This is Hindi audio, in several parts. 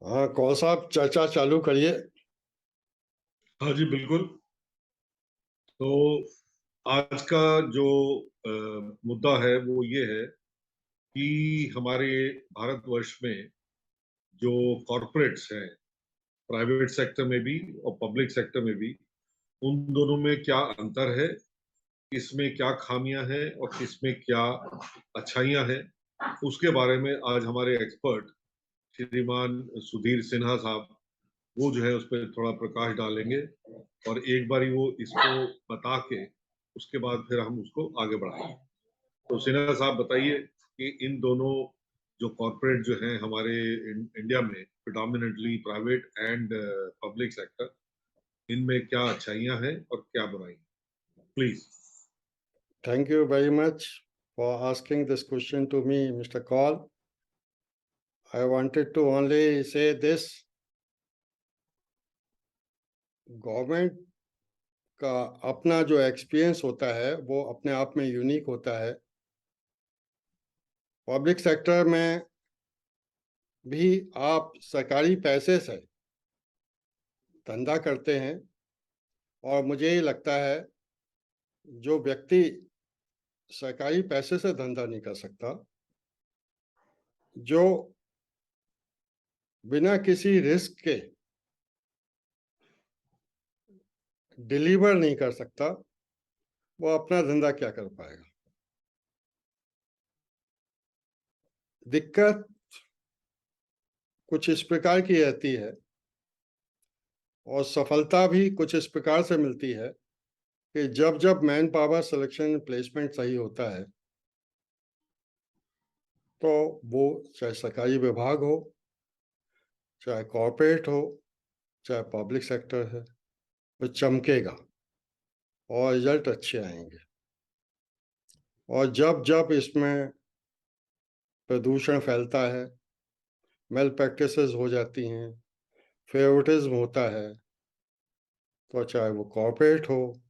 हाँ, कौन साहब चर्चा चालू करिए। हाँ जी, बिल्कुल। तो आज का जो मुद्दा है वो ये है कि हमारे भारतवर्ष में जो कॉरपोरेट्स हैं, प्राइवेट सेक्टर में भी और पब्लिक सेक्टर में भी, उन दोनों में क्या अंतर है, किसमें क्या खामियां हैं और किसमें क्या अच्छाइयां हैं, उसके बारे में आज हमारे एक्सपर्ट श्रीमान सुधीर सिन्हा साहब वो जो है उस पर थोड़ा प्रकाश डालेंगे और एक बारी वो इसको बता के उसके बाद फिर हम उसको आगे बढ़ाएंगे। तो सिन्हा साहब बताइए कि इन दोनों जो कॉर्पोरेट जो हैं हमारे इंडिया में predominantly private and public sector, इनमें क्या अच्छाइयां हैं और क्या बुराइयां, please. Thank you very much for asking this question to me, Mr. Kaul. I wanted to only say this: government का अपना जो एक्सपीरियंस होता है वो अपने आप में यूनिक होता है। पब्लिक सेक्टर में भी आप सरकारी पैसे से धंधा करते हैं, और मुझे ये लगता है जो व्यक्ति सरकारी पैसे से धंधा नहीं कर सकता, जो बिना किसी रिस्क के डिलीवर नहीं कर सकता, वो अपना धंधा क्या कर पाएगा। दिक्कत कुछ इस प्रकार की रहती है और सफलता भी कुछ इस प्रकार से मिलती है कि जब जब मैन पावर सिलेक्शन प्लेसमेंट सही होता है तो वो चाहे सरकारी विभाग हो, चाहे कॉरपोरेट हो, चाहे पब्लिक सेक्टर है, वो चमकेगा और रिजल्ट अच्छे आएंगे। और जब जब इसमें प्रदूषण फैलता है, मेल प्रैक्टिसेस हो जाती हैं, फेवरेटिज्म होता है, तो चाहे वो कॉरपोरेट हो,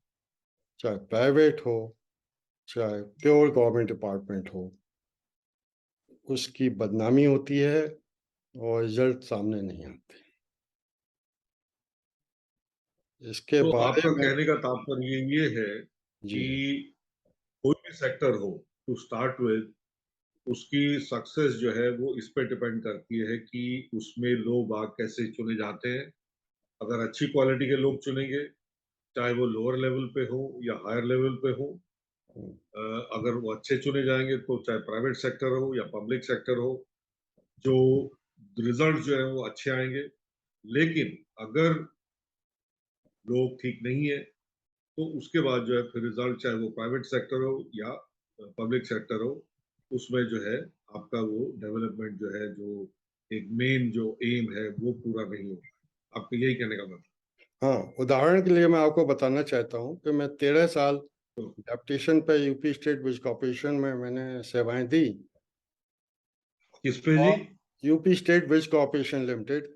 चाहे प्राइवेट हो, चाहे प्योर गवर्नमेंट डिपार्टमेंट हो, उसकी बदनामी होती है और रिजल्ट सामने नहीं आते। इसके तो बारे आपका में कहने का तात्पर्य ये है जी, कि कोई भी सेक्टर हो, टू स्टार्ट विद, उसकी सक्सेस जो है वो इस पे डिपेंड करती है कि उसमें लोग आग कैसे चुने जाते हैं। अगर अच्छी क्वालिटी के लोग चुनेंगे, चाहे वो लोअर लेवल पे हो या हायर लेवल पे हो, अगर वो अच्छे चुने जाएंगे तो चाहे प्राइवेट सेक्टर हो या पब्लिक सेक्टर हो, जो रिजल्ट जो है वो अच्छे आएंगे। लेकिन अगर लोग ठीक नहीं है तो उसके बाद जो है फिर रिजल्ट, चाहे वो प्राइवेट सेक्टर हो या पब्लिक सेक्टर हो, उसमें जो है आपका वो डेवलपमेंट जो है, जो एक मेन जो एम है वो पूरा नहीं होगा। आपको यही कहने का मतलब? हाँ, उदाहरण के लिए मैं आपको बताना चाहता हूँ कि मैं 13 साल तो डेप्यूटेशन पे यूपी स्टेट विज कॉर्पोरेशन में मैंने सेवाएं दी। किस पे जी? और यूपी स्टेट विज कॉर्पोरेशन लिमिटेड,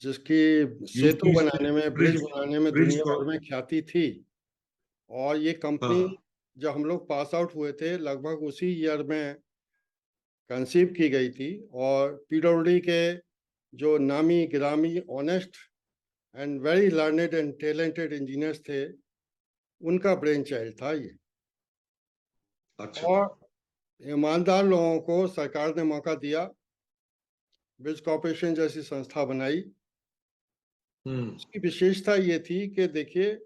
जिसकी सेतु यूपी बनाने स्टेट में, ब्रिज ब्रिज बनाने में ब्रिज दुनिया भर में ख्याति थी। और ये कंपनी हाँ, जब हम लोग पास आउट हुए थे लगभग उसी ईयर में कंसीव की गई थी। और पीडब्ल्यूडी के जो नामी गिरामी honest and very learned and talented engineers थे, उनका ब्रेन चाइल्ड था ये। अच्छा। और ईमानदार लोगों को सरकार ने मौका दिया, ब्रिज कॉर्पोरेशन जैसी संस्था बनाई। हम्म। उसकी विशेषता ये थी कि देखिए,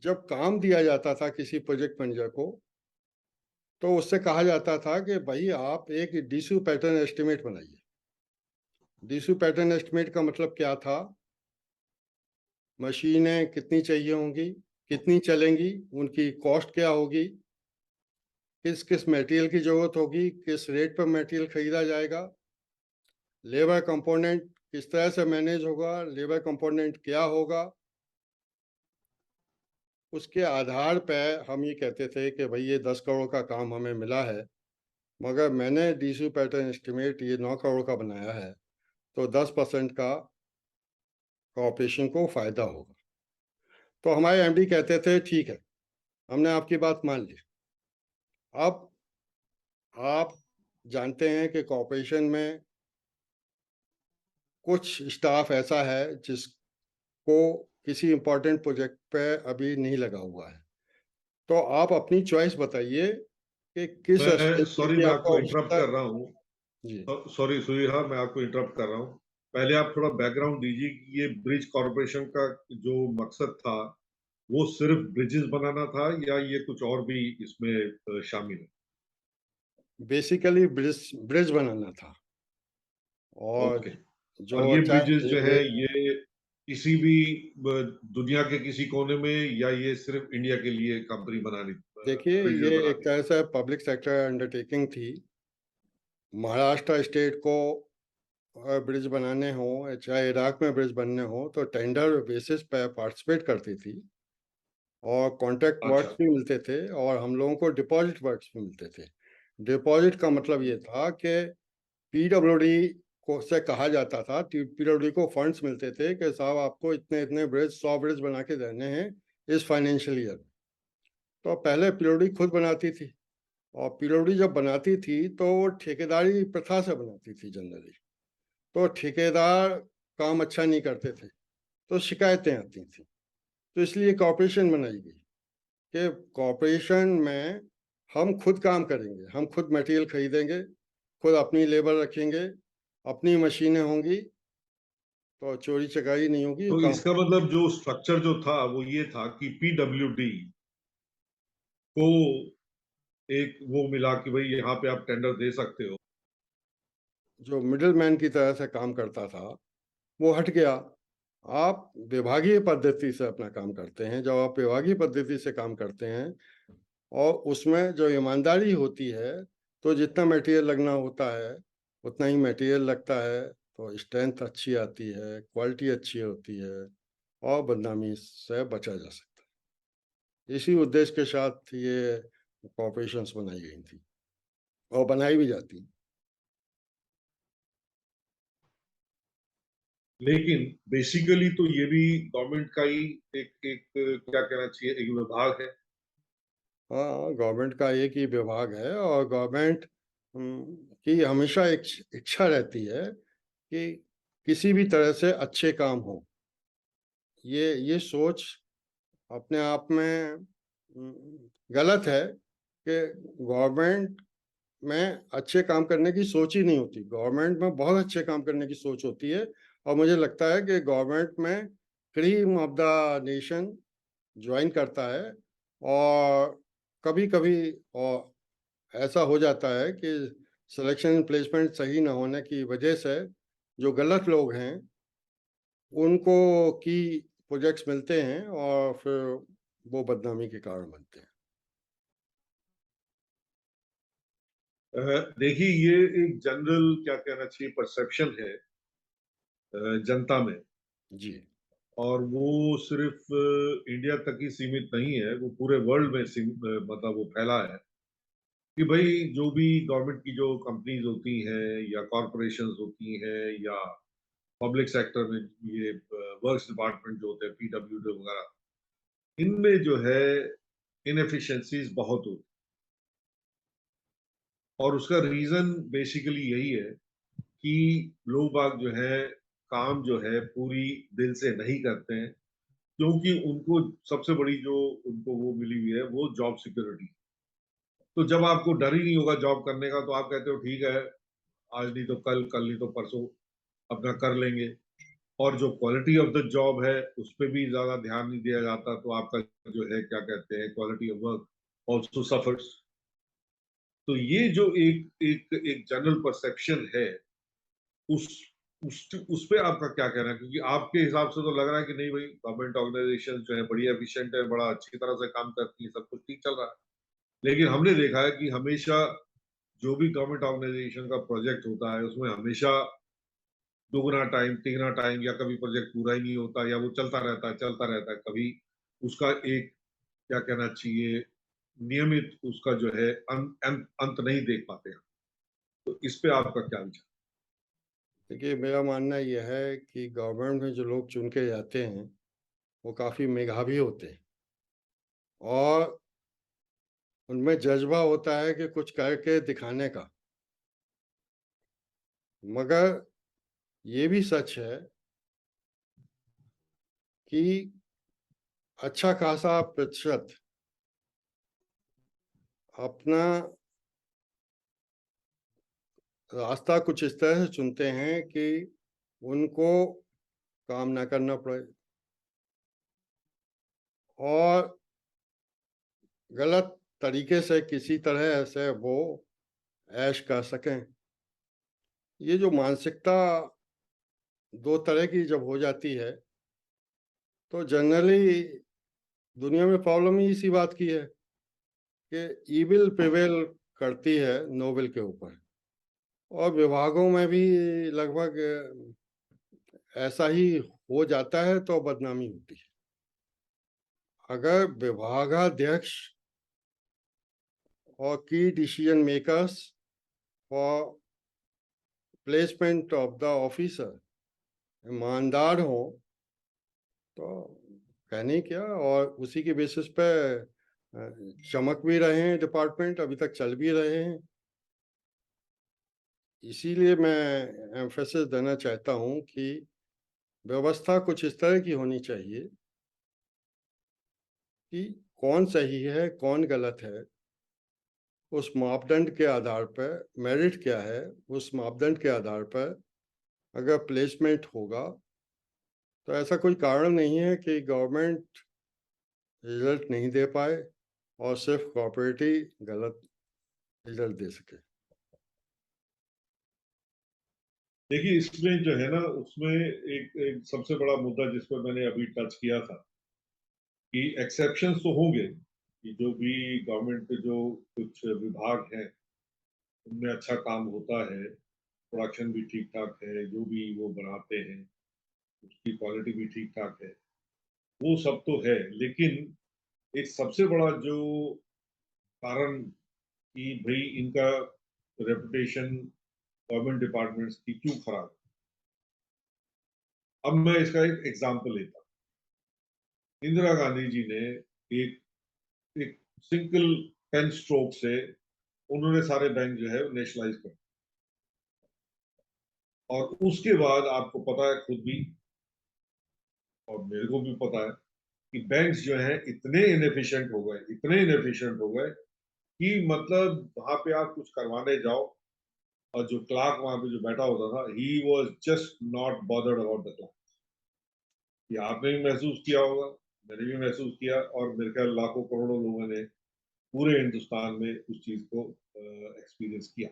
जब काम दिया जाता था किसी प्रोजेक्ट मैनेजर को, तो उससे कहा जाता था कि भाई आप एक डीसी पैटर्न एस्टिमेट बनाइए। डीसी पैटर्न एस्टिमेट का मतलब क्या था? मशीनें कितनी चाहिए होंगी, कितनी चलेंगी, उनकी कॉस्ट क्या होगी, किस किस मटेरियल की जरूरत होगी, किस रेट पर मटेरियल खरीदा जाएगा, लेबर कंपोनेंट किस तरह से मैनेज होगा, लेबर कंपोनेंट क्या होगा। उसके आधार पर हम ये कहते थे कि भाई ये 10 करोड़ का काम हमें मिला है, मगर मैंने डीसी पैटर्न एस्टिमेट ये 9 करोड़ का बनाया है, तो 10% का कॉर्पोरेशन को फायदा होगा। तो हमारे एमडी कहते थे ठीक है, हमने आपकी बात मान ली। अब आप जानते हैं कि कॉर्पोरेशन में कुछ स्टाफ ऐसा है जिसको किसी इम्पोर्टेंट प्रोजेक्ट पे अभी नहीं लगा हुआ है। तो आप अपनी चॉइस बताइए कि किस मैं स्टेट सॉरी, की मैं आपको आपको इंटरप्ट आवश्यकता। कर रहा हूँ। जी, सॉरी सुहा, मैं आपको इंटरप्ट कर रहा हूँ। पहले आप थोड़ा बैकग्राउंड दीजिए कि ये ब्रिज कॉरपोरेशन का जो मकसद था वो सिर्फ ब्रिजेस बनाना था या ये कुछ और भी इसमें शामिल है? बेसिकली ब्रिज ब्रिज बनाना था। और ओके। जो और ये अच्छा ब्रिजेस जो ये है ये किसी भी दुनिया के किसी कोने में, या ये सिर्फ इंडिया के लिए कंपनी बनानी देखिए, ब्रिजेस ये एक बनाती है? तरह से पब्लिक सेक्टर अंडरटेकिंग थी। महाराष्ट्र स्टेट को ब्रिज बनाने हों, चाहे इराक में ब्रिज बनने हों, तो टेंडर बेसिस पे पार्टिसिपेट करती थी और कॉन्ट्रैक्ट अच्छा। वर्क्स भी मिलते थे और हम लोगों को डिपॉजिट वर्क्स भी मिलते थे। डिपॉजिट का मतलब ये था कि पीडब्ल्यूडी को से कहा जाता था, पीडब्ल्यूडी को फंड्स मिलते थे कि साहब आपको इतने इतने ब्रिज 100 ब्रिज बना के देने हैं इस फाइनेंशियल ईयर। तो पहले पीडब्ल्यूडी खुद बनाती थी और पीडब्ल्यूडी जब बनाती थी तो वो ठेकेदारी प्रथा से बनाती थी जनरली। तो ठेकेदार काम अच्छा नहीं करते थे तो शिकायतें आती थी। तो इसलिए कॉरपोरेशन बनाई गई कि कॉरपोरेशन में हम खुद काम करेंगे, हम खुद मटेरियल खरीदेंगे, खुद अपनी लेबर रखेंगे, अपनी मशीनें होंगी, तो चोरी चकारी नहीं होगी, तो काम। इसका मतलब जो स्ट्रक्चर जो था वो ये था कि पीडब्ल्यूडी को एक वो मिला कि भाई यहाँ पे आप टेंडर दे सकते हो। जो मिडिल मैन की तरह से काम करता था वो हट गया। आप विभागीय पद्धति से अपना काम करते हैं। जब आप विभागीय पद्धति से काम करते हैं और उसमें जो ईमानदारी होती है, तो जितना मटेरियल लगना होता है उतना ही मटेरियल लगता है, तो स्ट्रेंथ अच्छी आती है, क्वालिटी अच्छी होती है और बदनामी से बचा जा सकता है। इसी उद्देश्य के साथ ये कॉर्पोरेशंस बनाई गई थी और बनाई भी जाती। लेकिन बेसिकली तो ये भी गवर्नमेंट का ही एक एक क्या कहना चाहिए, एक विभाग है। हाँ, गवर्नमेंट का एक ही विभाग है और गवर्नमेंट की हमेशा एक इच्छा रहती है कि किसी भी तरह से अच्छे काम हो। ये सोच अपने आप में गलत है कि गवर्नमेंट में अच्छे काम करने की सोच ही नहीं होती। गवर्नमेंट में बहुत अच्छे काम करने की सोच होती है और मुझे लगता है कि गवर्नमेंट में cream of the nation join करता है। और कभी कभी और ऐसा हो जाता है कि सिलेक्शन प्लेसमेंट सही ना होने की वजह से जो गलत लोग हैं उनको की प्रोजेक्ट्स मिलते हैं और फिर वो बदनामी के कारण बनते हैं। देखिए, ये एक जनरल क्या कहना चाहिए परसेप्शन है जनता में। जी, और वो सिर्फ इंडिया तक ही सीमित नहीं है, वो पूरे वर्ल्ड में मतलब वो फैला है कि भाई जो भी गवर्नमेंट की जो कंपनीज होती हैं या कॉरपोरेशंस होती हैं या पब्लिक सेक्टर में ये वर्क्स डिपार्टमेंट जो होते हैं पीडब्ल्यूडी वगैरह, इनमें जो है इनएफिशिएंसीज बहुत होती है। और उसका रीजन बेसिकली यही है कि लोग बाग जो है काम जो है पूरी दिल से नहीं करते हैं, क्योंकि उनको सबसे बड़ी जो उनको वो मिली हुई है वो जॉब सिक्योरिटी। तो जब आपको डर ही नहीं होगा जॉब करने का तो आप कहते हो ठीक है, आज नहीं तो कल, कल नहीं तो परसों अपना कर लेंगे। और जो क्वालिटी ऑफ द जॉब है उस पर भी ज्यादा ध्यान नहीं दिया जाता, तो आपका जो है क्या कहते हैं quality of work also suffers. तो ये जो एक एक एक जनरल परसेप्शन है, उस उस पे आपका क्या कहना है? क्योंकि आपके हिसाब से तो लग रहा है कि नहीं भाई, गवर्नमेंट ऑर्गेनाइजेशन जो है बड़ी एफिशिएंट है, बड़ा अच्छी तरह से काम करती है, सब कुछ ठीक चल रहा है। लेकिन हमने देखा है कि हमेशा जो भी गवर्नमेंट ऑर्गेनाइजेशन का प्रोजेक्ट होता है उसमें हमेशा दोगुना टाइम, तिगुना टाइम, या कभी प्रोजेक्ट पूरा ही नहीं होता या वो चलता रहता है, चलता रहता है। कभी उसका एक क्या कहना चाहिए नियमित उसका जो है अंत नहीं देख पाते हैं। तो इस पे आपका क्या विचार? देखिए, मेरा मानना यह है कि गवर्नमेंट में जो लोग चुन के जाते हैं वो काफ़ी मेधावी होते हैं और उनमें जज्बा होता है कि कुछ करके दिखाने का। मगर ये भी सच है कि अच्छा खासा प्रतिशत अपना रास्ता कुछ इस तरह से चुनते हैं कि उनको काम ना करना पड़े और गलत तरीके से किसी तरह से वो ऐश कर सकें। ये जो मानसिकता दो तरह की जब हो जाती है तो जनरली दुनिया में प्रॉब्लम ही इसी बात की है कि ईविल प्रिवेल करती है नोबेल के ऊपर, और विभागों में भी लगभग ऐसा ही हो जाता है तो बदनामी होती है। अगर विभागाध्यक्ष और की decision makers for placement of the officer ईमानदार हो तो कहने क्या, और उसी के बेसिस पे चमक भी रहे हैं, डिपार्टमेंट अभी तक चल भी रहे हैं। इसीलिए मैं एम्फेसिस देना चाहता हूं कि व्यवस्था कुछ इस तरह की होनी चाहिए कि कौन सही है कौन गलत है उस मापदंड के आधार पर, मेरिट क्या है उस मापदंड के आधार पर अगर प्लेसमेंट होगा तो ऐसा कोई कारण नहीं है कि गवर्नमेंट रिजल्ट नहीं दे पाए और सिर्फ कॉर्पोरेट ही गलत रिजल्ट दे सके। देखिए, इसमें जो है ना, उसमें एक सबसे बड़ा मुद्दा जिस पर मैंने अभी टच किया था कि एक्सेप्शंस तो होंगे, कि जो भी गवर्नमेंट के जो कुछ विभाग हैं उनमें अच्छा काम होता है, प्रोडक्शन भी ठीक ठाक है, जो भी वो बनाते हैं उसकी क्वालिटी भी ठीक ठाक है, वो सब तो है। लेकिन एक सबसे बड़ा जो कारण कि भाई इनका रेपुटेशन गवर्नमेंट डिपार्टमेंट्स की क्यों खराब, अब मैं इसका एक एग्जांपल लेता हूँ। इंदिरा गांधी जी ने एक एक सिंगल पेन स्ट्रोक से उन्होंने सारे बैंक जो है नेशनलाइज कर, और उसके बाद आपको पता है खुद भी और मेरे को भी पता है कि बैंक्स जो है इतने इनएफिशिएंट हो गए, इतने इनएफिशिएंट हो गए कि मतलब वहां पे आप कुछ करवाने जाओ और जो क्लार्क वहां पे जो बैठा होता था, he was just not bothered about the clerk. ये आपने भी महसूस किया होगा, मैंने भी महसूस किया, और मेरे ख्याल लाखों करोड़ों लोगों ने पूरे हिंदुस्तान में उस चीज को एक्सपीरियंस किया।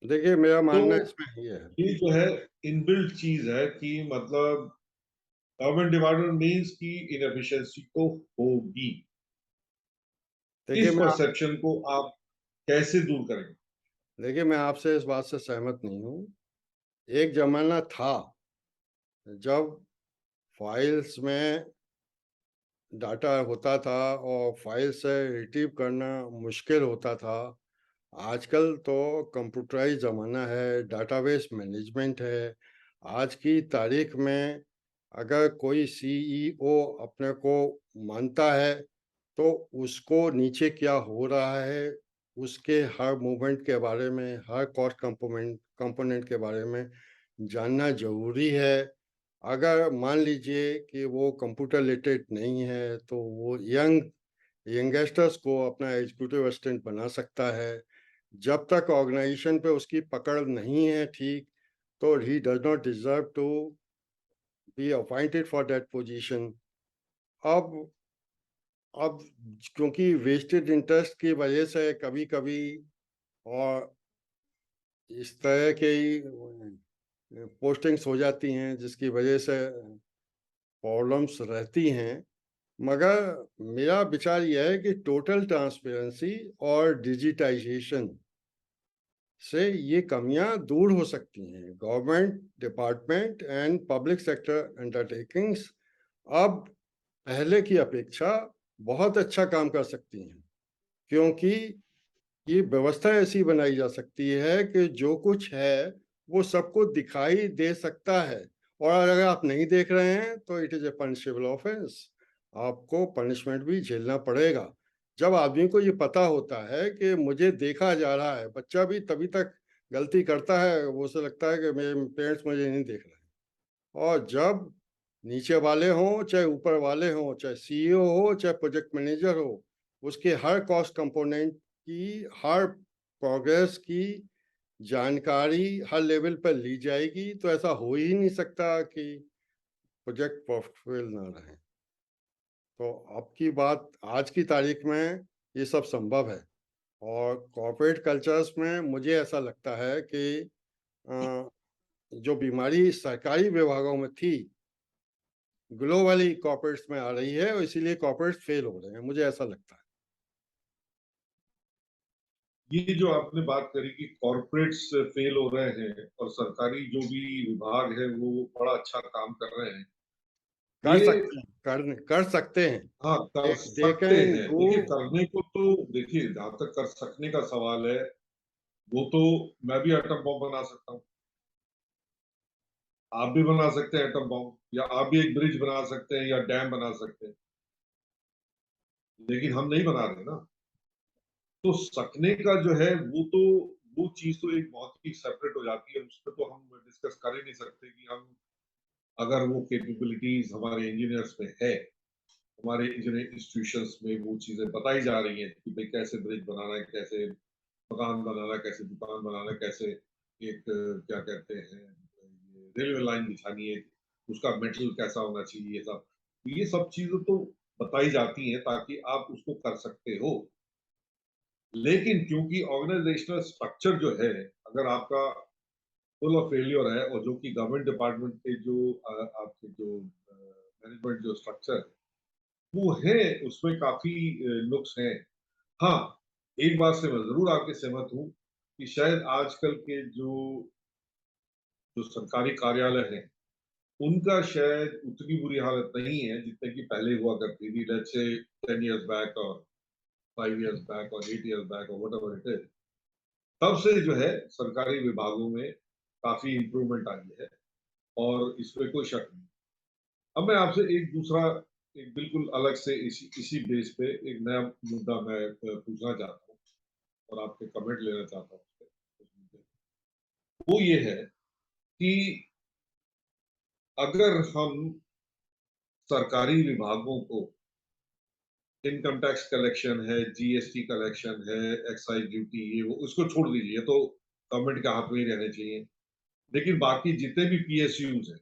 देखिए मेरा तो मानना इसमें ये है, ये जो है इनबिल्ट चीज है कि मतलब गवर्नमेंट डिपार्टमेंट मीन्स की इनएफिशिएंसी तो होगी। देखिए इस मैं परसेप्शन को आप कैसे दूर करेंगे? देखिए मैं आपसे इस बात से सहमत नहीं हूँ। एक जमाना था जब फाइल्स में डाटा होता था और फाइल से रिट्रीव करना मुश्किल होता था। आजकल तो कंप्यूटराइज ज़माना है, डाटाबेस मैनेजमेंट है। आज की तारीख में अगर कोई सीईओ अपने को मानता है तो उसको नीचे क्या हो रहा है उसके हर मूवमेंट के बारे में, हर कॉस्ट कंपोनेंट के बारे में जानना जरूरी है। अगर मान लीजिए कि वो कंप्यूटर लिटरेट नहीं है तो वो यंगस्टर्स को अपना एग्जीक्यूटिव असिस्टेंट बना सकता है। जब तक ऑर्गेनाइजेशन पे उसकी पकड़ नहीं है ठीक, तो he does not deserve to be appointed for that position. अब अब क्योंकि वेस्टेड इंटरेस्ट की वजह से कभी कभी और इस तरह के पोस्टिंग्स हो जाती हैं जिसकी वजह से प्रॉब्लम्स रहती हैं। मगर मेरा विचार यह है कि टोटल ट्रांसपेरेंसी और डिजिटाइजेशन से ये कमियां दूर हो सकती हैं। Government department and public sector undertakings अब पहले की अपेक्षा बहुत अच्छा काम कर सकती हैं, क्योंकि ये व्यवस्था ऐसी बनाई जा सकती है कि जो कुछ है वो सबको दिखाई दे सकता है, और अगर आप नहीं देख रहे हैं तो it is a punishable offence, आपको पनिशमेंट भी झेलना पड़ेगा। जब आदमी को ये पता होता है कि मुझे देखा जा रहा है, बच्चा भी तभी तक गलती करता है वो उसे लगता है कि मेरे पेरेंट्स मुझे नहीं देख रहे हैं। और जब नीचे वाले हों चाहे ऊपर वाले हों, चाहे सीईओ हो चाहे प्रोजेक्ट मैनेजर हो, उसके हर कॉस्ट कंपोनेंट की, हर प्रोग्रेस की जानकारी हर लेवल पर ली जाएगी, तो ऐसा हो ही नहीं सकता कि प्रोजेक्ट प्रॉफिटेबल ना रहे। तो आपकी बात, आज की तारीख में ये सब संभव है। और कॉर्पोरेट कल्चर्स में मुझे ऐसा लगता है कि जो बीमारी सरकारी विभागों में थी, ग्लोबली कॉर्पोरेट्स में आ रही है, और इसीलिए कॉर्पोरेट्स फेल हो रहे हैं, मुझे ऐसा लगता है। ये जो आपने बात करी कि कॉर्पोरेट्स फेल हो रहे हैं और सरकारी जो भी विभाग है वो बड़ा अच्छा काम कर रहे हैं, कर ये सकते हैं, कर सकते हैं। हाँ कर दे सकते कैन हैं। डू। देखिए करने को तो, देखिए जहां तक कर सकने का सवाल है, वो तो मैं भी एटम बॉम्ब बना सकता हूँ, आप भी बना सकते हैं एटम बॉम्ब, या आप भी एक ब्रिज बना सकते हैं या डैम बना सकते हैं, लेकिन हम नहीं बना रहे ना। तो सकने का जो है वो चीज तो एक बहुत ही सेपरेट हो जाती है, उस पर तो हम डिस्कस कर ही नहीं सकते कि हम, अगर वो कैपेबिलिटीज हमारे इंजीनियर्स में है, हमारे इंजीनियरिंग इंस्टीट्यूशंस में वो चीजें बताई जा रही हैं कि भाई कैसे ब्रिज बनाना है, कैसे मकान बनाना है, कैसे दुकान बनाना है, कैसे एक क्या कहते हैं रेलवे लाइन बिछानी है, उसका मेटल कैसा होना चाहिए, ये सब चीजें तो बताई जाती हैं ताकि आप उसको कर सकते हो। लेकिन क्योंकि ऑर्गेनाइजेशनल स्ट्रक्चर जो है, अगर आपका फुल ऑफ फेलियर है, और जो कि गवर्नमेंट डिपार्टमेंट के जो आपके जो मैनेजमेंट जो स्ट्रक्चर है वो है, उसमें काफी नुक्स हैं। हाँ, एक बात से मैं जरूर आपके सहमत हूँ कि शायद आजकल के जो जो सरकारी कार्यालय हैं उनका शायद उतनी बुरी हालत नहीं है जितने की पहले हुआ करती थी, लेट्स से 10 इयर्स बैक और 5 इयर्स बैक और 8 इयर्स बैक और व्हाटएवर इट इज। तब से जो है सरकारी विभागों में काफी इंप्रूवमेंट आई है, और इसमें कोई शक नहीं। अब मैं आपसे एक दूसरा, एक बिल्कुल अलग से इसी बेस पे एक नया मुद्दा मैं पूछना चाहता हूँ और आपके कमेंट लेना चाहता हूँ उस पे, उस मुद्दे पे। वो ये है कि अगर हम सरकारी विभागों को, इनकम टैक्स कलेक्शन है, जीएसटी कलेक्शन है, एक्साइज ड्यूटी, ये वो उसको छोड़ दीजिए, तो गवर्नमेंट के हाथ में ही रहने चाहिए। लेकिन बाकी जितने भी पीएसयूज हैं,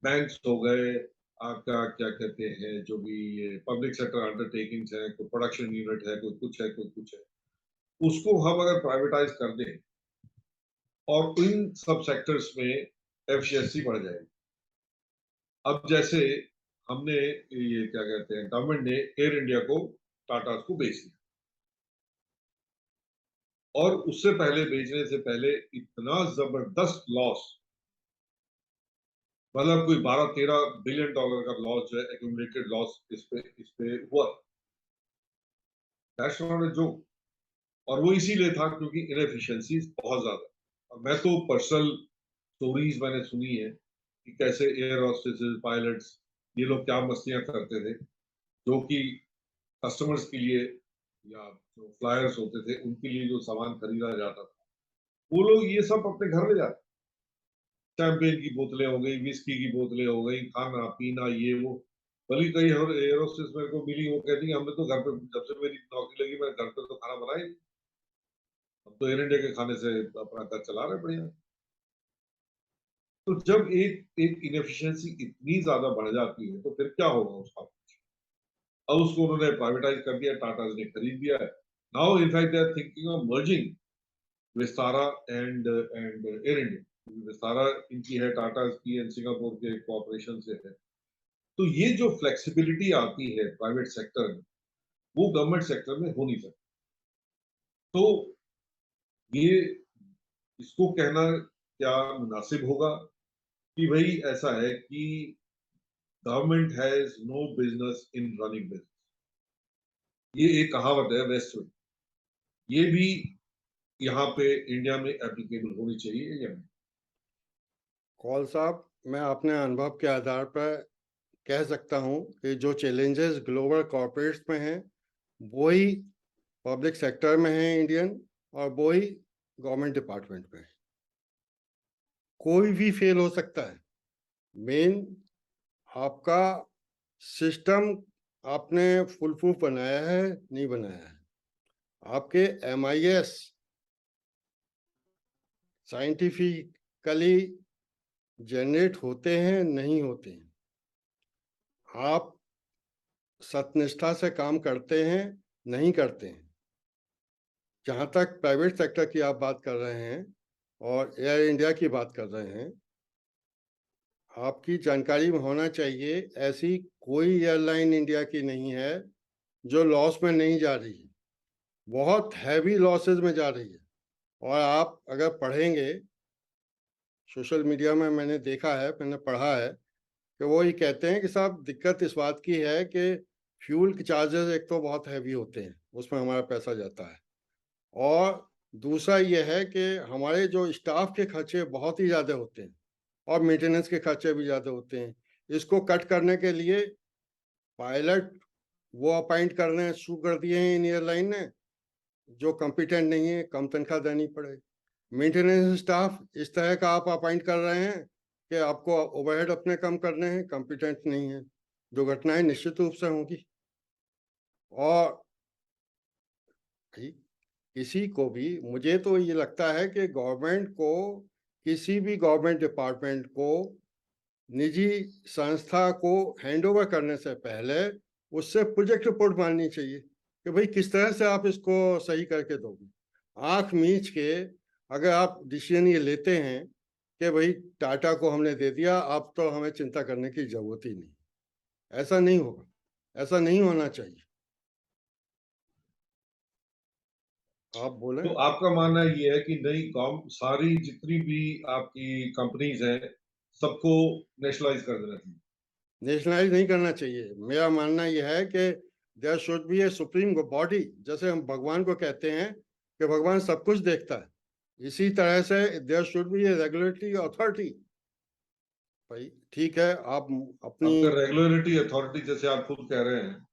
बैंक्स हो गए, आपका क्या कहते हैं जो भी ये पब्लिक सेक्टर अंडरटेकिंग्स है, कोई प्रोडक्शन यूनिट है, कोई कुछ है, कोई कुछ है, उसको हम अगर प्राइवेटाइज कर दें और इन सब सेक्टर्स में एफिशिएंसी बढ़ जाएगी। अब जैसे हमने ये क्या कहते हैं, गवर्नमेंट ने एयर इंडिया को टाटा को बेच दिया, और उससे पहले, बेचने से पहले इतना जबरदस्त लॉस, मतलब कोई 12-13 बिलियन डॉलर का लॉस जो है, एक्यूमुलेटेड लॉस इस पे हुआ। That's not a joke. और वो इसीलिए था क्योंकि इनएफिशिएंसीज बहुत ज्यादा। और मैं तो पर्सनल स्टोरीज मैंने सुनी है कि कैसे एयर हॉस्टेसेस, पायलट्स, ये लोग क्या मस्तियां करते थे, जो कि कस्टमर्स के लिए या जो फ्लायर्स होते थे उनके लिए जो सामान खरीदा जाता था, वो लोग ये सब अपने घर ले जाते। शैंपेन की बोतलें हो गई, विस्की की बोतलें हो गई, खाना पीना ये वो। बल्कि कई एयर होस्टेस मेरे को मिली, वो कहती है हमने तो घर पे, जब से मेरी नौकरी लगी मैं घर पे तो खाना बनाई नहीं, हम तो एयर इंडिया के खाने से अपना घर चला रहे बढ़िया। तो जब एक एक इनएफिशिएंसी इतनी ज्यादा बढ़ जाती है तो फिर क्या होगा उसका। अब उसको उन्होंने प्राइवेटाइज कर दिया, टाटा ने खरीद दिया है। Now in fact they are thinking of merging Vistara and Air India. Vistara इनकी है, टाटा की एंड सिंगापुर के कॉर्पोरेशन से है। तो ये जो फ्लेक्सिबिलिटी आती है प्राइवेट सेक्टर में, वो गवर्नमेंट सेक्टर में हो नहीं सकती। तो ये, इसको कहना क्या मुनासिब होगा कि भाई ऐसा है कि government has no business in running business, ये एक कहावत है वेस्ट में, ये भी यहाँ पे इंडिया में एप्लीकेबल होनी चाहिए या नहीं? कौल साहब, मैं अपने अनुभव के आधार पर कह सकता हूँ कि जो चैलेंजेस ग्लोबल कॉर्पोरेट्स में हैं, वही पब्लिक सेक्टर में है इंडियन, और वही गवर्नमेंट डिपार्टमेंट में है। कोई भी फेल हो सकता है। मेन आपका सिस्टम आपने फुल प्रूफ बनाया है नहीं बनाया है। आपके MIS साइंटिफिकली जनरेट होते हैं नहीं होते हैं। आप सत्यनिष्ठा से काम करते हैं नहीं करते हैं। जहां तक प्राइवेट सेक्टर की आप बात कर रहे हैं और एयर इंडिया की बात कर रहे हैं, आपकी जानकारी में होना चाहिए ऐसी कोई एयरलाइन इंडिया की नहीं है जो लॉस में नहीं जा रही है। बहुत हैवी लॉसेस में जा रही है। और आप अगर पढ़ेंगे सोशल मीडिया में, मैंने देखा है, मैंने पढ़ा है कि वो ये कहते हैं कि साहब दिक्कत इस बात की है कि फ्यूल के चार्जेस एक तो बहुत हैवी होते हैं, उसमें हमारा पैसा जाता है, और दूसरा ये है कि हमारे जो स्टाफ के खर्चे बहुत ही ज़्यादा होते हैं और मेंटेनेंस के खर्चे भी ज़्यादा होते हैं। इसको कट करने के लिए पायलट वो अपॉइंट करने शुरू कर दिए हैं इन एयरलाइन ने जो कॉम्पिटेंट नहीं है, कम तनख्वाह देनी पड़े। मेंटेनेंस स्टाफ इस तरह का आप अपॉइंट कर रहे हैं कि आपको ओवरहेड अपने कम करने हैं, कॉम्पिटेंट नहीं है। दुर्घटनाएं निश्चित रूप से होंगी। और भाई किसी को भी, मुझे तो ये लगता है कि गवर्नमेंट को, किसी भी गवर्नमेंट डिपार्टमेंट को निजी संस्था को हैंडओवर करने से पहले उससे प्रोजेक्ट रिपोर्ट मांगनी चाहिए कि भाई किस तरह से आप इसको सही करके दोगे। आंख मीच के अगर आप डिसीजन ये लेते हैं कि भाई टाटा को हमने दे दिया, अब तो हमें चिंता करने की जरूरत ही नहीं, ऐसा नहीं होगा, ऐसा नहीं होना चाहिए। आप बोलें। तो आपका मानना ये है कि नई कॉम सारी जितनी भी आपकी कंपनीज हैं सबको नेशनलाइज कर देना चाहिए? नेशनलाइज नहीं करना चाहिए। मेरा मानना यह है कि there should be a supreme body. जैसे हम भगवान को कहते हैं कि भगवान सब कुछ देखता है, इसी तरह से there should be a regulatory authority. भाई ठीक है, आप अपनी, अगर रेगुलेटरी अथॉरिटी जैसे आप खुद कह रहे हैं,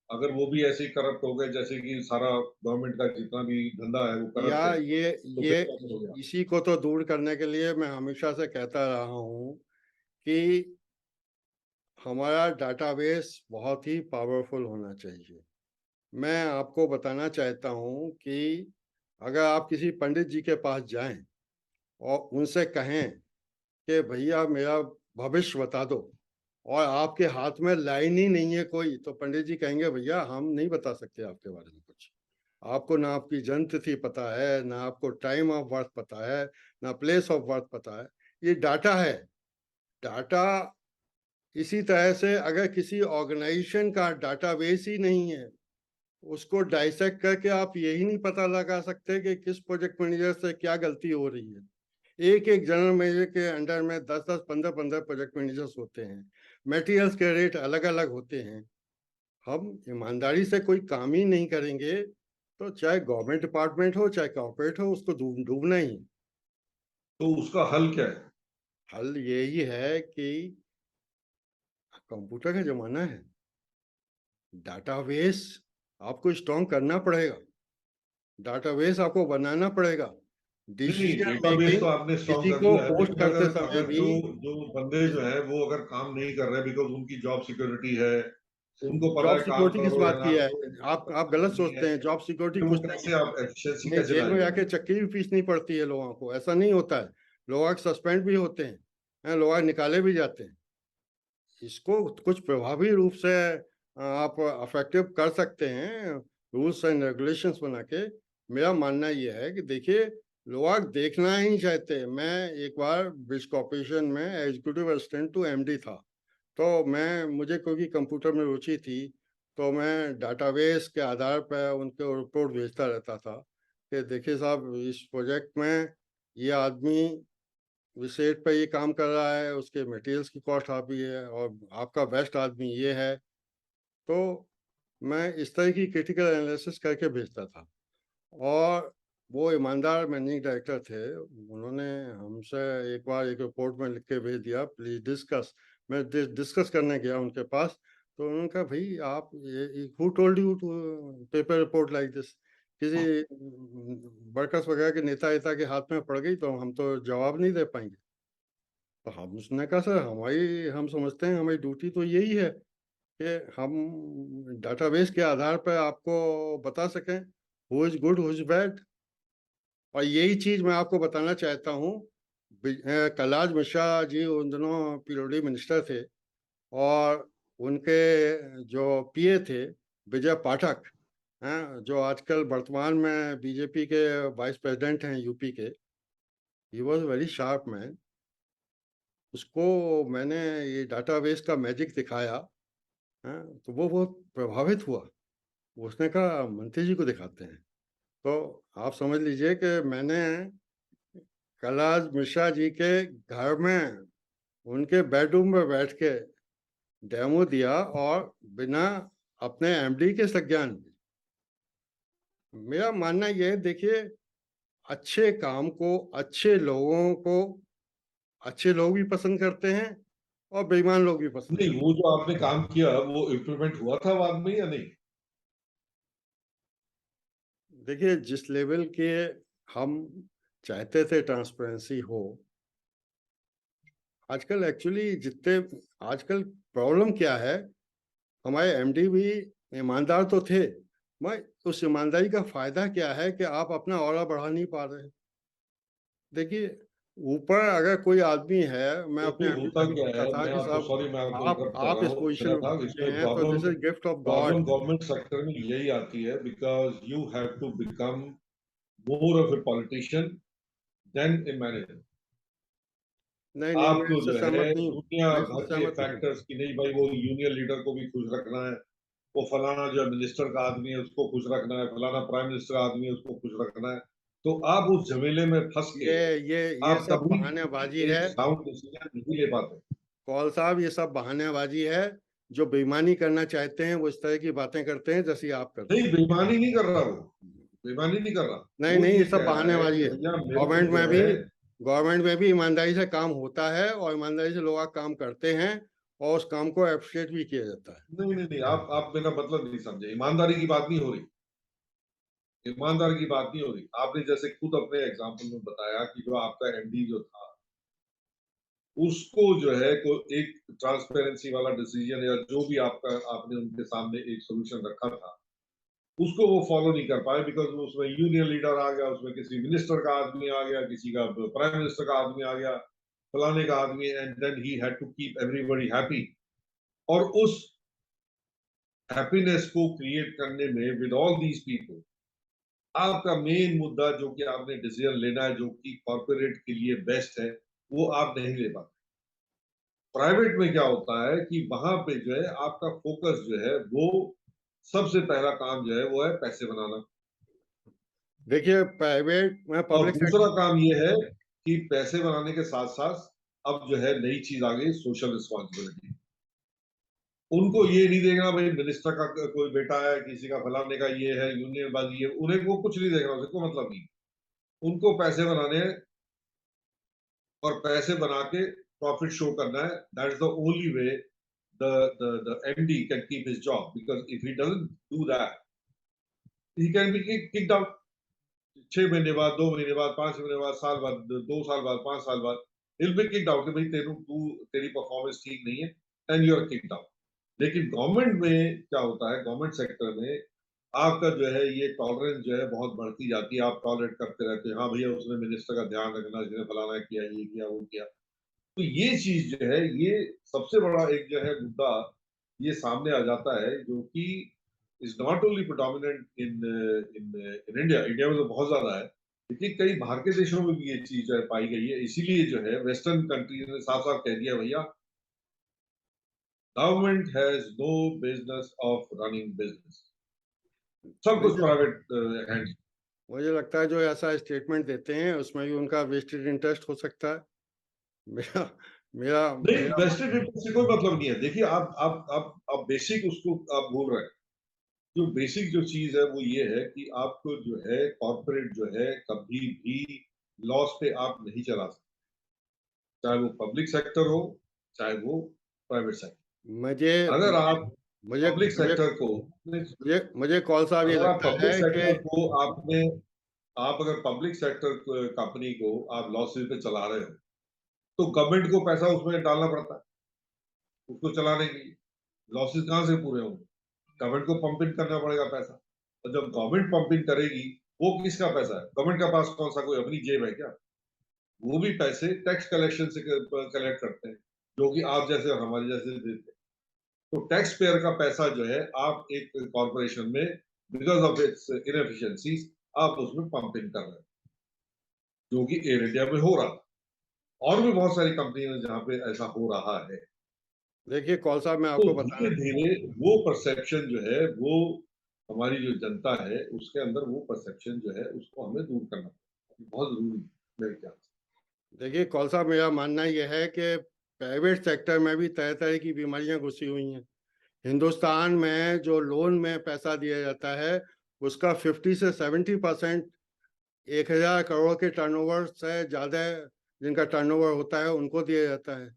अगर वो भी ऐसे ही करप्ट हो गए जैसे कि सारा गवर्नमेंट का जितना भी धंधा है वो या करप्ट है, तो ये फिर क्या करोगे? इसी को तो दूर करने के लिए मैं हमेशा से कहता रहा हूँ कि हमारा डाटाबेस बहुत ही पावरफुल होना चाहिए। मैं आपको बताना चाहता हूँ कि अगर आप किसी पंडित जी के पास जाएं और उनसे कहें कि भैया मेरा भविष्य बता दो, और आपके हाथ में लाइन ही नहीं है कोई, तो पंडित जी कहेंगे भैया हम नहीं बता सकते आपके बारे में कुछ। आपको ना आपकी जन्म तिथि पता है, ना आपको टाइम ऑफ बर्थ पता है, ना प्लेस ऑफ बर्थ पता है। ये डाटा है। डाटा इसी तरह से अगर किसी ऑर्गेनाइजेशन का डाटाबेस ही नहीं है, उसको डाइसेक्ट करके आप यही नहीं पता लगा सकते कि किस प्रोजेक्ट मैनेजर से क्या गलती हो रही है। एक एक जनरल मैनेजर के अंडर में 10-10, 15-15 प्रोजेक्ट मैनेजर्स होते हैं। मटेरियल्स के रेट अलग अलग होते हैं। हम ईमानदारी से कोई काम ही नहीं करेंगे तो चाहे गवर्नमेंट डिपार्टमेंट हो चाहे कॉर्पोरेट हो, उसको डूबना ही है। तो उसका हल क्या है? हल यही है कि कंप्यूटर का जमाना है, डाटाबेस आपको स्ट्रॉन्ग करना पड़ेगा, डाटाबेस आपको बनाना पड़ेगा। नहीं नहीं, डिसीजन डेटाबेस तो मेकिंग आपने स्ट्रॉन्ग किसी कर को दिया है, पोस्ट लेकिन करते अगर समय अगर भी, जो जो बंदे जो है वो अगर काम नहीं कर रहे बिकॉज उनकी जॉब सिक्योरिटी है, उनको पता जॉब है काम सिक्योरिटी किस करो या बात ना की है? करो, आप गलत नहीं है, सोचते हैं। जॉब सिक्योरिटी फिर वो कुछ नहीं कैसे है। आप एफिशिएंसी नहीं, कैसे जेल में लाएंगे? जाके चक्की भी पीसनी पड़ती है लोगों को, ऐसा नहीं होता है। लोग सस्पेंड भी होते हैं, लोग निकाले भी जाते हैं। इसको कुछ प्रभावी रूप से आप अफेक्टिव कर सकते हैं रूल्स एंड रेगुलेशंस बना के। मेरा मानना यह है कि देखिए, लोग देखना ही नहीं चाहते। मैं एक बार ब्रिज कॉर्पोरेशन में एग्जीक्यूटिव असिस्टेंट टू MD था, तो मुझे क्योंकि कंप्यूटर में रुचि थी, तो मैं डाटाबेस के आधार पर उनके रिपोर्ट भेजता रहता था कि देखिए साहब इस प्रोजेक्ट में ये आदमी विशेष पे ये काम कर रहा है, उसके मटेरियल्स की कॉस्ट आप ही है और आपका बेस्ट आदमी ये है। तो मैं इस तरह की क्रिटिकल एनालिसिस करके भेजता था। और वो ईमानदार मैनेजिंग डायरेक्टर थे, उन्होंने हमसे एक बार एक रिपोर्ट में लिख के भेज दिया, प्लीज डिस्कस। मैं डिस्कस करने गया उनके पास, तो उन्होंने कहा भाई आप ये who told you to paper report like this? किसी वर्कर्स वगैरह के नेता के हाथ में पड़ गई तो हम तो जवाब नहीं दे पाएंगे। तो हम उसने कहा सर हम समझते हैं हमारी ड्यूटी तो यही है कि हम डाटाबेस के आधार पर आपको बता सकें who is good who is bad. और यही चीज मैं आपको बताना चाहता हूँ। कैलाश मिश्रा जी उन दिनों पीडब्ल्यूडी मिनिस्टर थे, और उनके जो पीए थे विजय पाठक, हैं, जो आजकल वर्तमान में बीजेपी के वाइस प्रेसिडेंट हैं यूपी के। He was very sharp man. उसको मैंने ये डाटाबेस का मैजिक दिखाया, हैं, तो वो बहुत प्रभावित हुआ। उसने कहा मंत्री जी को दिखाते हैं। तो आप समझ लीजिए कि मैंने कैलाश मिश्रा जी के घर में उनके बेडरूम में बैठ के डेमो दिया, और बिना अपने एमडी के संज्ञान में। मेरा मानना यह है, देखिए, अच्छे काम को, अच्छे लोगों को अच्छे लोग भी पसंद करते हैं और बेईमान लोग भी पसंद नहीं, करते वो जो आपने काम किया वो इम्प्लीमेंट हुआ था बाद में या नहीं? हैं। देखिए, जिस लेवल के हम चाहते थे ट्रांसपेरेंसी हो, आजकल एक्चुअली जितने आजकल प्रॉब्लम क्या है, हमारे एमडी भी ईमानदार तो थे, मैं उस ईमानदारी का फायदा क्या है कि आप अपना ऑरा बढ़ा नहीं पा रहे। देखिए, ऊपर अगर कोई आदमी है, मैं अपने देखिए एमडी होता से भी क्या कहता है, था मैं कि आपको साहब, सॉरी मैं आपको आप इंटरप्ट कर आप रहा इस हूँ पोजीशन में चिराग, पहुंचे इसमें हैं तो this is gift of God. Problem government sector में यही आती है because you have to become more of a politician than a manager. नहीं नहीं, मैं आपको इससे जो है सहमत नहीं हूँ। दुनिया मैं इससे भर के सहमत नहीं हूँ। फैक्टर्स की, नहीं भाई वो यूनियन लीडर को भी खुश रखना है, वो फलाना जो मिनिस्टर का आदमी है उसको खुश रखना है, फलाना प्राइम मिनिस्टर आदमी है उसको खुश रखना है। तो आप उस झमेले में फंस के ये ये ये आप सब कभी बहानेबाजी भी है। एक साउंड डिसीजन नहीं ले पाते। कौल साहब, ये सब बहानेबाजी है। जो बेईमानी करना चाहते हैं वो इस तरह की बातें करते हैं जैसी आप करते नहीं, बेईमानी नहीं कर रहा वो, हैं। बेईमानी नहीं कर रहा। नहीं वो नहीं, ये ये सब कह रहा है बहानेबाजी कि है। भैया मेरे को गवर्नमेंट जो में भी है, गवर्नमेंट में भी ईमानदारी से काम होता है, और ईमानदारी से लोग काम करते हैं, और उस काम को अप्रिशिएट भी किया जाता है। नहीं नहीं नहीं, आप मेरा मतलब नहीं समझे, ईमानदारी की बात नहीं हो रही, ईमानदारी की बात नहीं हो रही। आपने जैसे खुद अपने एग्जाम्पल में बताया कि जो आपका एमडी जो था उसको जो है को एक ट्रांसपेरेंसी वाला डिसीजन या जो भी आपका आपने उनके सामने एक सोल्यूशन रखा था उसको वो फॉलो नहीं कर पाए बिकॉज उसमें यूनियन लीडर आ गया, उसमें किसी मिनिस्टर का आदमी आ गया, किसी का प्राइम मिनिस्टर का आदमी आ गया, फलाने का आदमी, and then he had to keep everybody happy. और उस हैप्पीनेस को क्रिएट करने में विद ऑल दीज पीपल आपका मेन मुद्दा जो कि आपने डिसीजन लेना है जो कि कॉर्पोरेट के लिए बेस्ट है वो आप नहीं ले पाते। प्राइवेट में क्या होता है कि वहां पे जो है आपका फोकस जो है वो सबसे पहला काम जो है वो है पैसे बनाना, देखिए, प्राइवेट में और पब्लिक दूसरा सेक्टर। काम ये है कि पैसे बनाने के साथ साथ अब जो है नई चीज आ गई सोशल रिस्पॉन्सिबिलिटी। उनको ये नहीं देखना भाई मिनिस्टर का कोई बेटा है, किसी का फलाने का ये है, यूनियन बाजी है, उन्हें वो कुछ नहीं देखना, उसको कोई मतलब नहीं। उनको पैसे बनाने हैं और पैसे बना के प्रॉफिट शो करना है। That is the only way the MD can keep his job, because if he doesn't do that he can be kicked out 6 महीने बाद, 2 महीने बाद, 5 महीने बाद, साल बाद, 2 साल बाद, 5 साल बाद he'll be kicked out कि भाई तेरी परफॉर्मेंस ठीक नहीं है and you are kicked out. लेकिन गवर्नमेंट में क्या होता है, गवर्नमेंट सेक्टर में आपका जो है ये टॉलरेंस जो है बहुत बढ़ती जाती है, आप टॉलरेट करते रहते हैं, हाँ भैया उसने मिनिस्टर का ध्यान रखना, इसने फलाना किया, ये किया, वो किया। तो ये चीज जो है ये सबसे बड़ा एक जो है मुद्दा ये सामने आ जाता है जो कि is not only predominant in in in India. India में तो बहुत ज्यादा है, लेकिन कई बाहर के देशों में भी ये चीज जो है पाई गई है। इसीलिए जो है वेस्टर्न कंट्रीज ने साफ साफ कह दिया भैया government has no business of running business, सब कुछ मुझे प्राइवेट हैंड्स। मुझे लगता है जो ऐसा स्टेटमेंट देते हैं उसमें भी उनका वेस्टेड इंटरेस्ट हो सकता है। मेरा मेरा नहीं, मेरा वेस्टेड इंटरेस्ट से कोई मतलब नहीं है। देखिए आप बेसिक उसको आप भूल रहे हैं। जो बेसिक जो चीज है वो ये है कि आपको जो है कॉर्पोरेट जो है कभी भी लॉस पे आप नहीं चला सकते, चाहे वो पब्लिक सेक्टर हो चाहे वो प्राइवेट मुझे सेक्टर। अगर मुझे आप मुझे पब्लिक मुझे सेक्टर को मुझे मुझे कौन साहब ये अगर आप लगता पब्लिक है कि सेक्टर को आपने आप अगर पब्लिक सेक्टर कंपनी को आप लॉसेस पे चला रहे हो तो गवर्नमेंट को पैसा उसमें डालना पड़ता है उसको चलाने के लिए। लॉसेस कहाँ से पूरे होंगे? गवर्नमेंट को पंप इन करना पड़ेगा पैसा। और जब गवर्नमेंट पंप इन करेगी, वो किसका पैसा है? गवर्नमेंट का पास कौन सा कोई अपनी जेब है क्या? वो भी पैसे टैक्स कलेक्शन से कलेक्ट करते हैं, जो कि आप जैसे और हमारे जैसे देते हैं। तो टैक्स पेयर का पैसा जो है, आप एक कॉर्पोरेशन में बिकॉज ऑफ इट्स इनएफिशिएंसीज आप उसमें पंपिंग कर रहे हैं, जो कि एयर इंडिया में हो रहा था। और भी बहुत सारी कंपनियां हैं जहां पे ऐसा हो रहा है। देखिए कौल साहब, मैं तो आपको धीरे बताना धीरे वो परसेप्शन जो है, वो हमारी जो जनता है उसके अंदर वो परसेप्शन जो है उसको हमें दूर करना बहुत जरूरी है मेरे ख्याल से। देखिए कौल साहब, मेरा मानना यह है कि प्राइवेट सेक्टर में भी तरह तरह की बीमारियां घुसी हुई हैं। हिंदुस्तान में जो लोन में पैसा दिया जाता है, उसका 50 से 70% 1,000 करोड़ के टर्नओवर से ज़्यादा जिनका टर्नओवर होता है उनको दिया जाता है।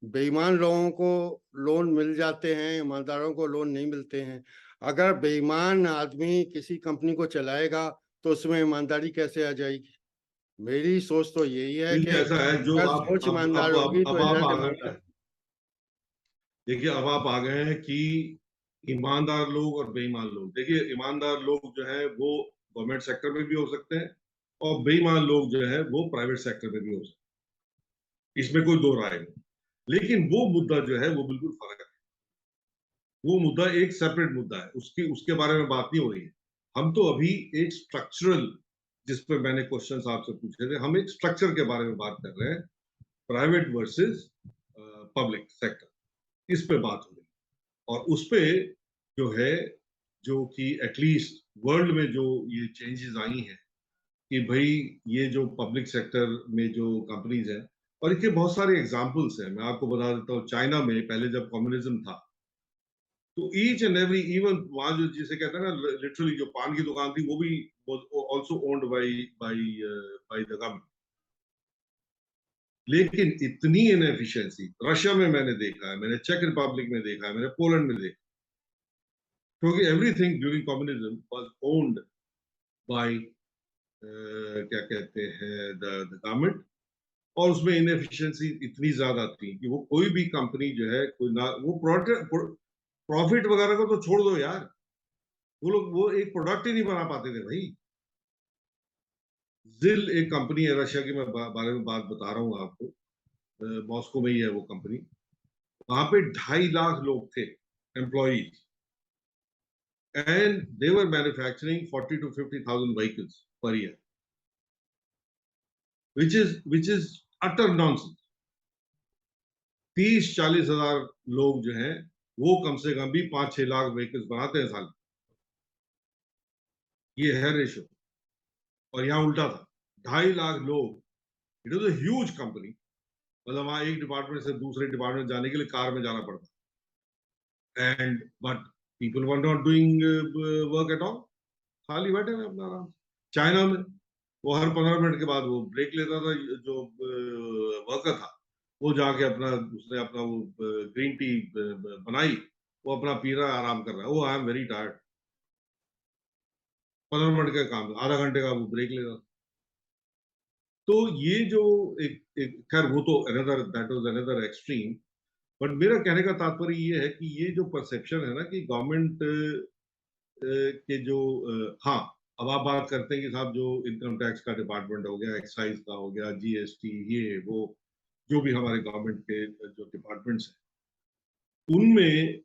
बेईमान लोगों को लोन मिल जाते हैं, ईमानदारों को लोन नहीं मिलते हैं। अगर बेईमान आदमी किसी कंपनी को चलाएगा तो उसमें ईमानदारी कैसे आ जाएगी? मेरी सोच तो यही है कि देखिए ऐसा है, जो अगर आप सोच ईमानदार होगी तो अब आप रिजल्ट आ गए ईमानदार। हैं। देखिए अब आप आ गए हैं कि ईमानदार लोग और बेईमान लोग। देखिए ईमानदार लोग जो है वो गवर्नमेंट सेक्टर में भी हो सकते हैं, और बेईमान लोग जो है वो प्राइवेट सेक्टर में भी हो सकते हैं, इसमें कोई दो राय नहीं। लेकिन वो मुद्दा जो है वो बिल्कुल फर्क है। वो मुद्दा एक सेपरेट मुद्दा है, उसकी उसके बारे में बात नहीं हो रही है। हम तो अभी एक स्ट्रक्चरल, जिस पर मैंने क्वेश्चन आपसे पूछे थे, हम एक स्ट्रक्चर के बारे में बात कर रहे हैं, प्राइवेट वर्सेस पब्लिक सेक्टर, इस पे बात हो रही है। और उस पे जो है, जो कि एटलीस्ट वर्ल्ड में जो ये चेंजेस आई हैं कि भाई ये जो पब्लिक सेक्टर में जो कंपनीज हैं, और इसके बहुत सारे एग्जांपल्स हैं। मैं आपको बता देता हूँ, चाइना में पहले जब कम्युनिज्म था, तो ईच एंड एवरी, इवन वहां जो जिसे कहते हैं ना, लिटरली जो पान की दुकान थी वो भी also owned by by by the government. लेकिन इतनी इनएफिशिएंसी रशिया में मैंने देखा है, मैंने चेक रिपब्लिक में देखा है, मैंने पोलैंड में देखा, क्योंकि everything during communism was owned by क्या कहते हैं, द गवर्नमेंट। और उसमें इनएफिशिएंसी इतनी ज्यादा थी कि वो कोई भी कंपनी जो है, कोई ना वो प्रॉफिट वगैरह को तो छोड़ दो यार, वो लोग वो एक प्रोडक्ट ही नहीं बना पाते थे भाई। जिल एक कंपनी है रशिया की, मैं बारे में बात बता रहा हूँ आपको, मॉस्को में ही है वो कंपनी। वहां पे 2.5 लाख लोग थे, employees, and they were manufacturing 40 to 50,000 vehicles per year, which is utter nonsense. 30-40 हजार लोग जो हैं, वो कम से कम भी 5-6 लाख व्हीकल्स बनाते हैं साल। ये है रेशो। और यहाँ उल्टा था, 2.5 लाख लोग। It was huge company. मतलब वहां एक डिपार्टमेंट से दूसरे डिपार्टमेंट जाने के लिए कार में जाना पड़ता, and but people were not doing work at all, खाली बैठे हुए अपना आराम से। चाइना में वो हर 15 मिनट के बाद वो ब्रेक लेता था, जो वर्कर था, वो जाके अपना, उसने अपना वो ग्रीन टी बनाई, वो अपना पी रहा है, आराम कर रहा है, वो I am very tired. 15 minute का काम, आधा घंटे का वो ब्रेक लेगा। तो ये जो एक खैर वो तो another, that was another extreme. But मेरा कहने का तात्पर्य ये है कि ये जो परसेप्शन है ना कि गवर्नमेंट के जो हाँ, अब आप बात करते हैं कि साहब जो इनकम टैक्स का डिपार्टमेंट हो गया, एक्साइज का हो गया, जीएसटी, ये वो, जो भी हमारे गवर्नमेंट के जो डिपार्टमेंट्स हैं, उनमें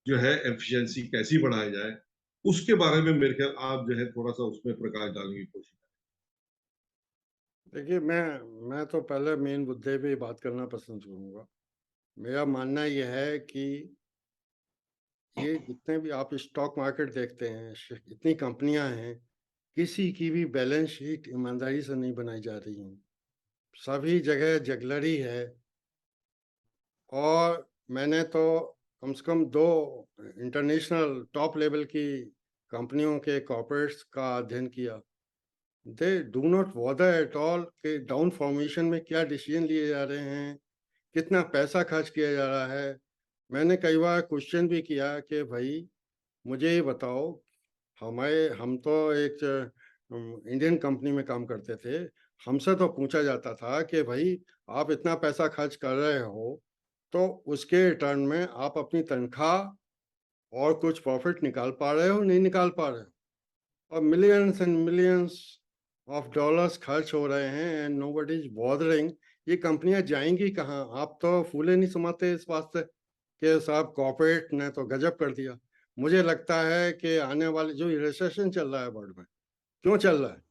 जो है एफिशिएंसी कैसी बढ़ाई जाए, उसके बारे में मेरे ख्याल आप जो है थोड़ा सा उसमें प्रकाश डालने की कोशिश देखिए मैं तो पहले मेन मुद्दे पे बात करना पसंद करूंगा। मेरा मानना यह है कि ये जितने भी आप स्टॉक मार्केट देखते हैं, इतनी कंपनियां हैं, किसी की भी बैलेंस शीट ईमानदारी से नहीं बनाई जा रही हैं। सभी जगह जगलरी है। और मैंने तो कम से कम 2 इंटरनेशनल टॉप लेवल की कंपनियों के कॉर्पोरेट्स का अध्ययन किया। They do not bother at all कि डाउन फॉर्मेशन में क्या डिसीजन लिए जा रहे हैं, कितना पैसा खर्च किया जा रहा है। मैंने कई बार क्वेश्चन भी किया कि भाई मुझे ये बताओ, हम तो एक इंडियन कंपनी में काम करते थे, हमसे तो पूछा जाता था कि भाई आप इतना पैसा खर्च कर रहे हो, तो उसके रिटर्न में आप अपनी तनख्वाह और कुछ प्रॉफिट निकाल पा रहे हो, नहीं निकाल पा रहे हो? और millions and millions of dollars खर्च हो रहे हैं एंड नोबडी इज बॉदरिंग। ये कंपनियां जाएंगी कहाँ? आप तो फूले नहीं समाते इस वास्ते कि साहब कॉर्पोरेट ने तो गजब कर दिया। मुझे लगता है कि आने वाले जो रिसेशन चल रहा है वर्ल्ड में, क्यों चल रहा है?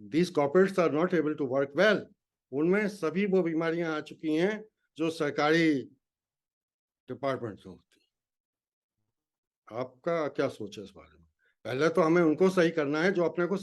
These corporates are not able to work well. उनमें सभी वो बीमारियां आ चुकी हैं जो सरकारी डिपार्टमेंट में होती हैं। आपका क्या सोच है इस बारे में? पहले तो हमें उनको सही करना है जो अपने को